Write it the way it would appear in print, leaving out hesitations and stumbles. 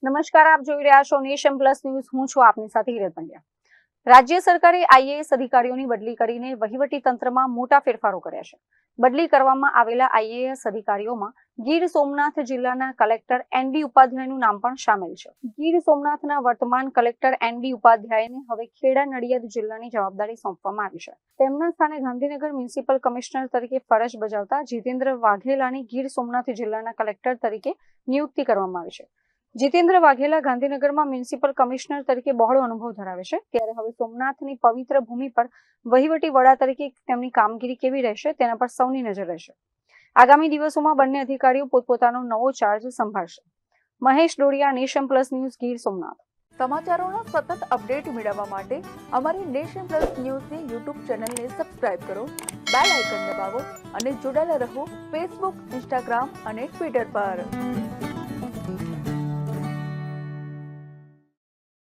નમસ્કાર, આપ જોઈ રહ્યા છો નેશન પ્લસ ન્યૂઝ. હું છું આપની સાથે હિરલ પંડ્યા. રાજ્ય સરકારે આઈએએસ અધિકારીઓની બદલી કરીને વહીવટી તંત્રમાં મોટા ફેરફારો કર્યા છે. બદલી કરવામાં આવેલા આઈએએસ અધિકારીઓમાં ગીર સોમનાથ જિલ્લાના કલેક્ટર એનડી ઉપાધ્યાયનું નામ પણ સામેલ છે. ગીર સોમનાથના વર્તમાન કલેક્ટર એનડી ઉપાધ્યાયને હવે ખેડા નડિયાદ જિલ્લાની જવાબદારી સોંપવામાં આવી છે. તેમના સ્થાને ગાંધીનગર મ્યુનિસિપલ કમિશનર તરીકે ફરજ બજાવતા જીતેન્દ્ર વાઘેલાની ગીર સોમનાથ જિલ્લાના કલેક્ટર તરીકે નિયુક્તિ કરવામાં આવી છે. જીતેન્દ્ર વાઘેલા ગાંધીનગરમાં મ્યુનિસિપલ કમિશનર તરીકે બહોળો અનુભવ ધરાવે છે, ત્યારે હવે સોમનાથની પવિત્ર ભૂમિ પર વહીવટી વડા તરીકે તેમની કામગીરી કેવી રહેશે તેના પર સૌની નજર રહેશે. આગામી દિવસોમાં બંને અધિકારીઓ પોતપોતાનો નવો ચાર્જ સંભાળશે. Mahesh Dodiya, Nation Plus News, Gir Somnath. સમાચારોના સતત અપડેટ મેળવવા માટે અમારી નેશન પ્લસ ન્યૂઝની યુટ્યુબ ચેનલને સબસ્ક્રાઇબ કરો, બેલ આઇકન દબાવો અને જોડાયેલા રહો ફેસબુક, ઇન્સ્ટાગ્રામ અને ટ્વિટર પર.